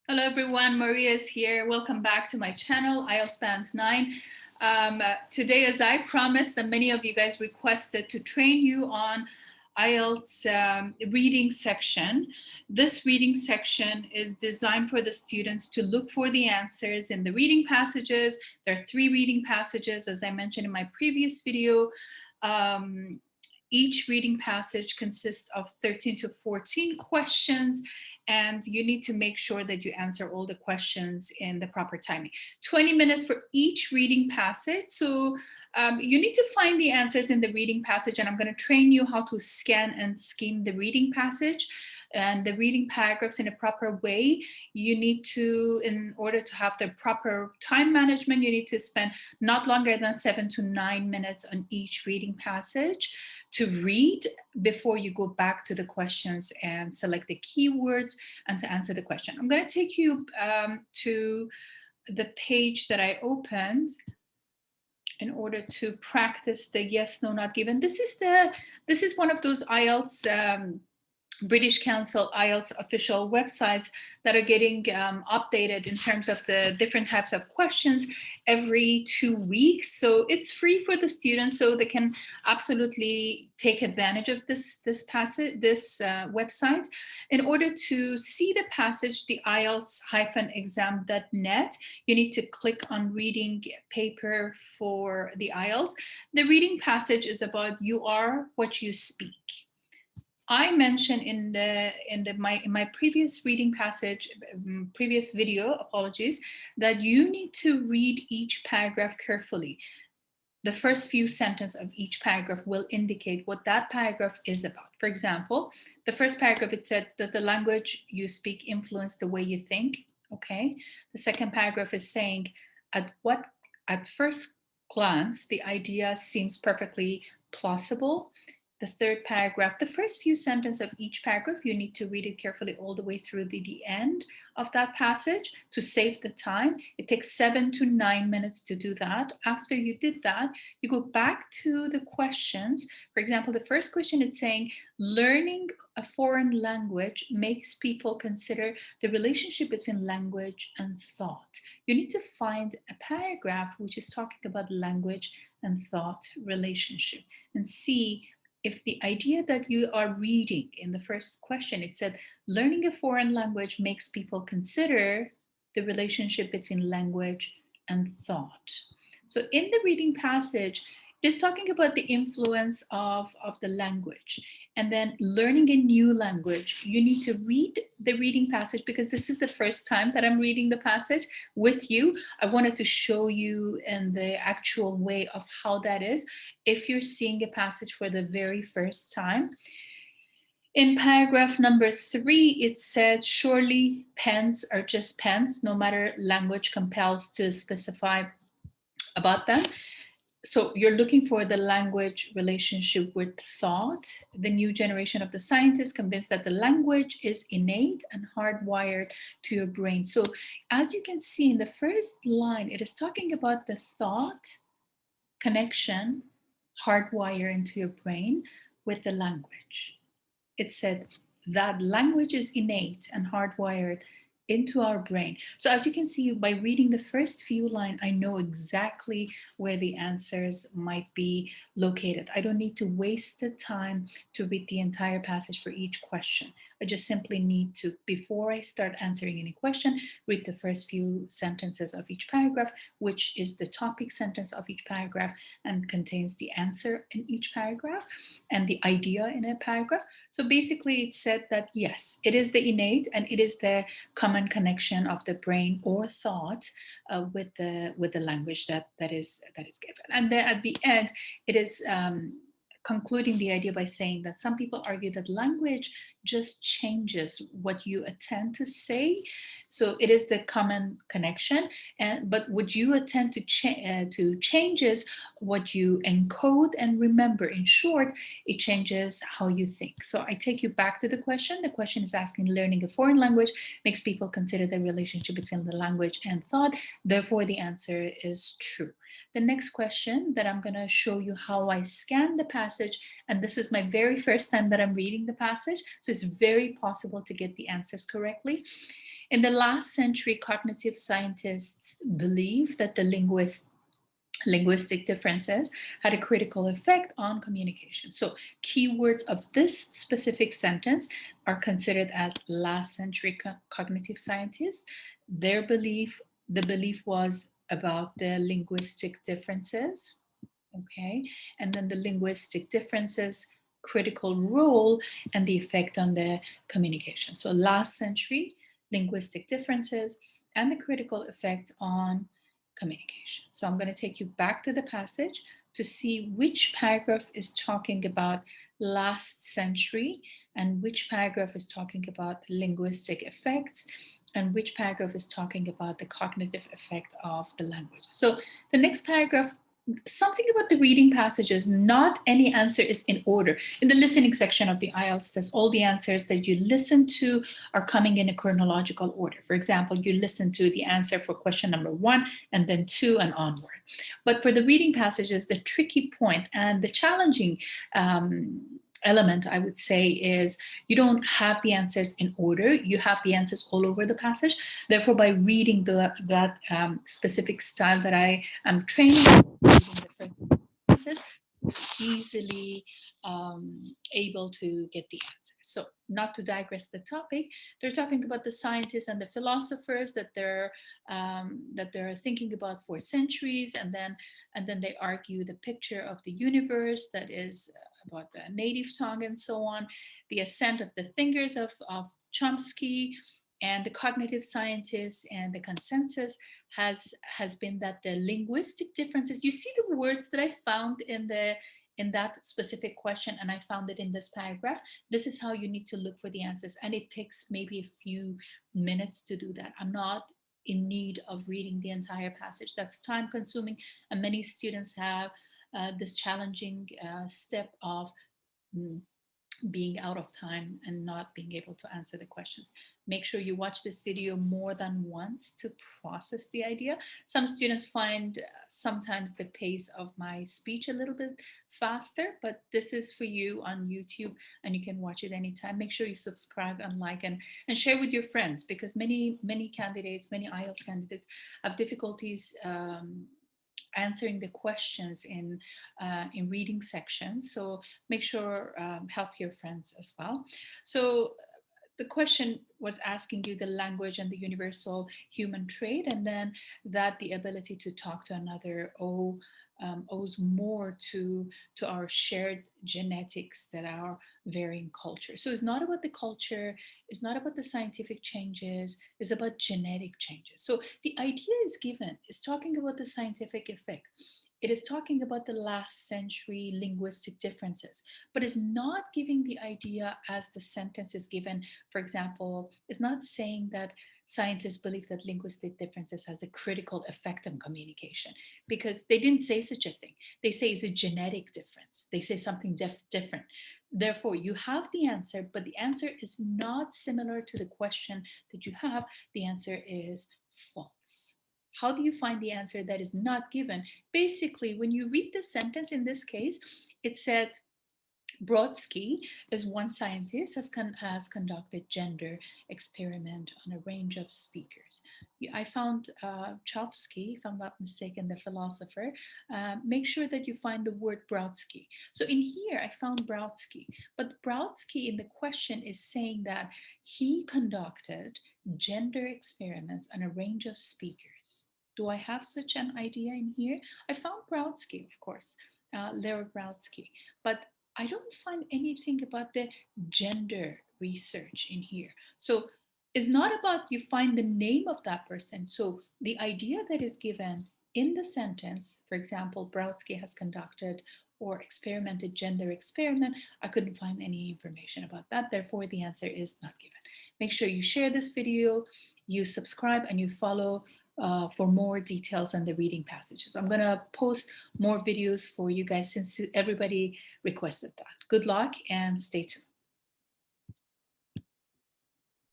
Hello everyone, Maria is here. Welcome back to my channel, IELTSBand9. Today, as I promised, and many of you guys requested to train you on IELTS reading section. This reading section is designed for the students to look for the answers in the reading passages. There are 3 reading passages, as I mentioned in my previous video. Each reading passage consists of 13 to 14 questions, and you need to make sure that you answer all the questions in the proper timing. 20 minutes for each reading passage. So you need to find the answers in the reading passage, and I'm going to train you how to scan and skim the reading passage and the reading paragraphs in a proper way. You need to, in order to have the proper time management, you need to spend not longer than 7 to 9 minutes on each reading passage to read before you go back to the questions and select the keywords and to answer the question. I'm going to take you to the page that I opened in order to practice the yes, no, not given. This is one of those IELTS British Council IELTS official websites that are getting updated in terms of the different types of questions every 2 weeks. So it's free for the students, so they can absolutely take advantage of this website. In order to see the passage, the IELTS-exam.net, you need to click on reading paper for the IELTS. The reading passage is about you are what you speak. I mentioned in my previous reading passage, previous video, apologies, that you need to read each paragraph carefully. The first few sentences of each paragraph will indicate what that paragraph is about. For example, the first paragraph, it said, does the language you speak influence the way you think? Okay. The second paragraph is saying, at first glance, the idea seems perfectly plausible. The third paragraph, the first few sentences of each paragraph, you need to read it carefully all the way through the end of that passage to save the time. It takes 7 to 9 minutes to do that. After you did that, you go back to the questions. For example, the first question is saying, learning a foreign language makes people consider the relationship between language and thought. You need to find a paragraph which is talking about language and thought relationship and see if the idea that you are reading in the first question, it said, learning a foreign language makes people consider the relationship between language and thought. So in the reading passage, it is talking about the influence of the language. And then learning a new language, you need to read the reading passage, because this is the first time that I'm reading the passage with you. I wanted to show you in the actual way of how that is if you're seeing a passage for the very first time. In paragraph number 3, it said, surely pens are just pens, no matter language compels to specify about them. So you're looking for the language relationship with thought. The new generation of the scientists convinced that the language is innate and hardwired to your brain. So as you can see in the first line, it is talking about the thought connection hardwired into your brain with the language. It said that language is innate and hardwired into our brain. So as you can see, by reading the first few lines, I know exactly where the answers might be located. I don't need to waste the time to read the entire passage for each question. I just simply need to, before I start answering any question, read the first few sentences of each paragraph, which is the topic sentence of each paragraph and contains the answer in each paragraph and the idea in a paragraph. So basically it said that yes, it is the innate and it is the common connection of the brain or thought with the language that is given. And then at the end, it is concluding the idea by saying that some people argue that language just changes what you attend to say. So it is the common connection, but would you attend to changes what you encode and remember? In short, it changes how you think. So I take you back to the question. The question is asking, learning a foreign language makes people consider the relationship between the language and thought. Therefore, the answer is true. The next question that I'm going to show you how I scan the passage, and this is my very first time that I'm reading the passage, so it's very possible to get the answers correctly. In the last century, cognitive scientists believed that the linguistic differences had a critical effect on communication. So keywords of this specific sentence are considered as last century cognitive scientists. The belief was about the linguistic differences, okay? And then the linguistic differences, critical role, and the effect on the communication. So last century, linguistic differences, and the critical effect on communication. So I'm going to take you back to the passage to see which paragraph is talking about last century and which paragraph is talking about linguistic effects and which paragraph is talking about the cognitive effect of the language. So the next paragraph, something about the reading passages, not any answer is in order. In the listening section of the IELTS test, all the answers that you listen to are coming in a chronological order. For example, you listen to the answer for question number 1 and then 2 and onward. But for the reading passages, the tricky point and the challenging element, I would say, is you don't have the answers in order. You have the answers all over the passage. Therefore, by reading that specific style that I am training, reading the first sentences, easily able to get the answer. So not to digress the topic, they're talking about the scientists and the philosophers that they're thinking about for centuries, and then they argue the picture of the universe that is about the native tongue and so on, the ascent of the thinkers of Chomsky, and the cognitive scientists, and the consensus has been that the linguistic differences, you see the words that I found in that specific question, and I found it in this paragraph. This is how you need to look for the answers, and it takes maybe a few minutes to do that. I'm not in need of reading the entire passage. That's time consuming, and many students have this challenging step of being out of time and not being able to answer the questions. Make sure you watch this video more than once to process the idea. Some students find sometimes the pace of my speech a little bit faster, but this is for you on YouTube and you can watch it anytime. Make sure you subscribe and like and share with your friends, because many candidates, many IELTS candidates have difficulties answering the questions in reading sections. So make sure help your friends as well. So the question was asking you the language and the universal human trait, and then that the ability to talk to another owes more to our shared genetics that are varying culture. So it's not about the culture, it's not about the scientific changes, it's about genetic changes. So the idea is given, is talking about the scientific effect. It is talking about the last century linguistic differences, but is not giving the idea as the sentence is given. For example, it's not saying that scientists believe that linguistic differences has a critical effect on communication, because they didn't say such a thing. They say it's a genetic difference. They say something different. Therefore, you have the answer, but the answer is not similar to the question that you have. The answer is false. How do you find the answer that is not given? Basically, when you read the sentence in this case, it said, Brodsky is one scientist has conducted gender experiment on a range of speakers. I found Chomsky, if I'm not mistaken, the philosopher. Make sure that you find the word Brodsky. So in here, I found Brodsky, but Brodsky in the question is saying that he conducted gender experiments on a range of speakers. Do I have such an idea in here? I found Brodsky, of course, Leo Brodsky, but I don't find anything about the gender research in here. So it's not about you find the name of that person. So the idea that is given in the sentence, for example, Brodsky has conducted or experimented gender experiment, I couldn't find any information about that. Therefore, the answer is not given. Make sure you share this video, you subscribe, and you follow for more details on the reading passages. I'm going to post more videos for you guys since everybody requested that. Good luck and stay tuned.